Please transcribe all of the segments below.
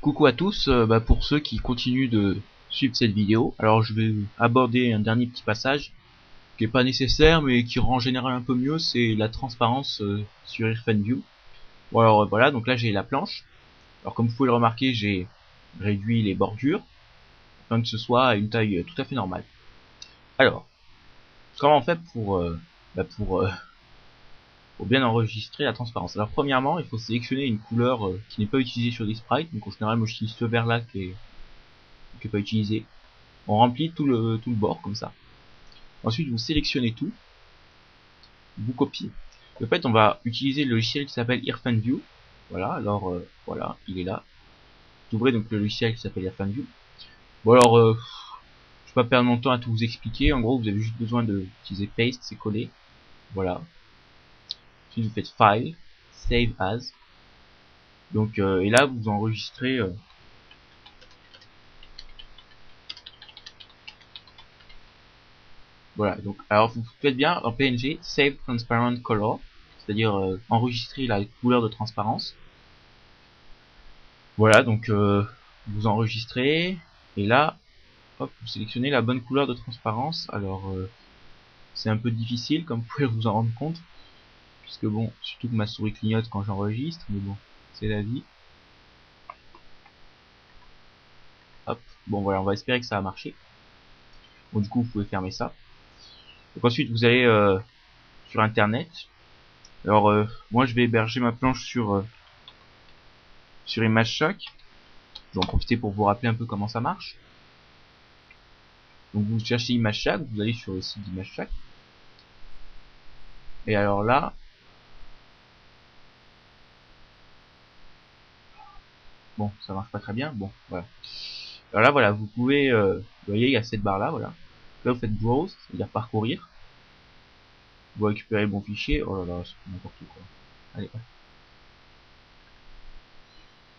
Coucou à tous, pour ceux qui continuent de suivre cette vidéo, alors je vais aborder un dernier petit passage qui est pas nécessaire mais qui rend en général un peu mieux, c'est la transparence sur IrfanView. Bon alors voilà, donc là j'ai la planche. Alors comme vous pouvez le remarquer, j'ai réduit les bordures afin que ce soit à une taille tout à fait normale. Alors, comment on fait pour bien enregistrer la transparence? Alors premièrement, il faut sélectionner une couleur qui n'est pas utilisée sur des sprites, donc en général moi j'utilise ce vert là qui est pas utilisé. On remplit tout le bord comme ça. Ensuite vous sélectionnez tout, vous copiez. En fait on va utiliser le logiciel qui s'appelle IrfanView. Voilà, alors voilà, il est là. Vous ouvrez donc le logiciel qui s'appelle IrfanView. Bon alors je vais pas perdre mon temps à tout vous expliquer. En gros vous avez juste besoin d'utiliser paste, c'est coller. Voilà. Ensuite vous faites file, save as. Donc et là vous enregistrez voilà, donc alors vous faites bien en PNG save transparent color, c'est-à-dire enregistrer la couleur de transparence. Voilà, donc vous enregistrez et là hop, vous sélectionnez la bonne couleur de transparence. Alors c'est un peu difficile comme vous pouvez vous en rendre compte, puisque bon, surtout que ma souris clignote quand j'enregistre, mais bon, c'est la vie. Hop, bon voilà, on va espérer que ça a marché. Bon, du coup vous pouvez fermer ça. Donc ensuite vous allez sur internet. Alors moi je vais héberger ma planche sur ImageShock. Je vais en profiter pour vous rappeler un peu comment ça marche. Donc vous cherchez ImageShock, vous allez sur le site d'ImageShock. Et alors là, bon, ça marche pas très bien, bon, voilà. Alors là, voilà, vous pouvez, vous voyez, il y a cette barre là, voilà. Là, vous faites Browse, c'est-à-dire parcourir. Vous récupérez le bon fichier. Oh là là, c'est n'importe quoi. Allez, ouais.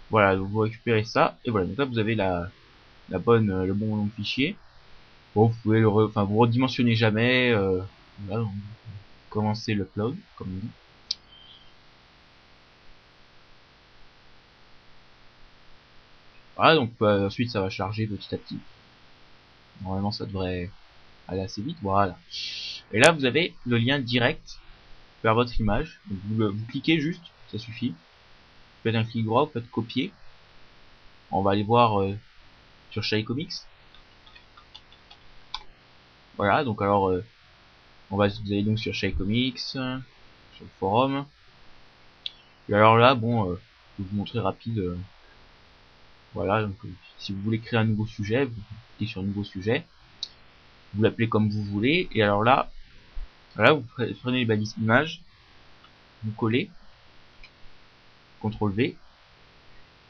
Voilà, donc vous récupérez ça, et voilà, donc là, vous avez le bon nom de fichier. Bon, vous pouvez vous redimensionnez jamais, voilà, donc, commencez l'upload, comme on dit. Voilà, donc ensuite ça va charger petit à petit. Normalement ça devrait aller assez vite, voilà. Et là vous avez le lien direct vers votre image. Donc, vous cliquez juste, ça suffit. Vous faites un clic droit, vous faites copier. On va aller voir sur ShyComics. Voilà, donc alors vous allez donc sur ShyComics, sur le forum. Et alors là, bon, je vais vous montrer rapide. Voilà, donc si vous voulez créer un nouveau sujet, vous cliquez sur un nouveau sujet. Vous l'appelez comme vous voulez. Et alors là, voilà, vous prenez les balises images, vous collez, CTRL V.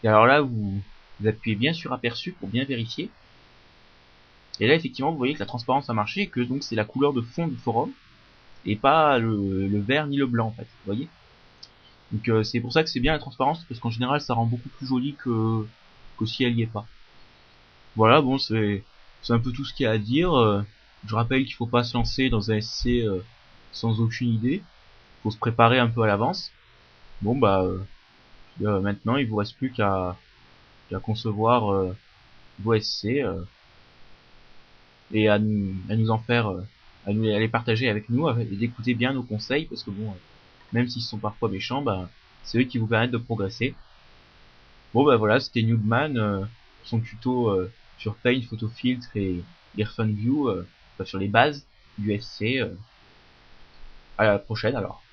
Et alors là, vous appuyez bien sur aperçu pour bien vérifier. Et là, effectivement, vous voyez que la transparence a marché et que donc c'est la couleur de fond du forum et pas le vert ni le blanc en fait. Vous voyez. Donc c'est pour ça que c'est bien la transparence, parce qu'en général, ça rend beaucoup plus joli que si elle y est pas. Voilà, bon, c'est un peu tout ce qu'il y a à dire. Je rappelle qu'il faut pas se lancer dans un SC sans aucune idée. Faut se préparer un peu à l'avance. Bon bah maintenant il vous reste plus qu'à concevoir vos SC et à nous en faire à les partager avec nous et d'écouter bien nos conseils, parce que bon même s'ils sont parfois méchants, bah c'est eux qui vous permettent de progresser. Bon bah voilà, c'était Noobman, son tuto sur Paint, Photo Filtre et IrfanView, sur les bases du SC. À la prochaine alors.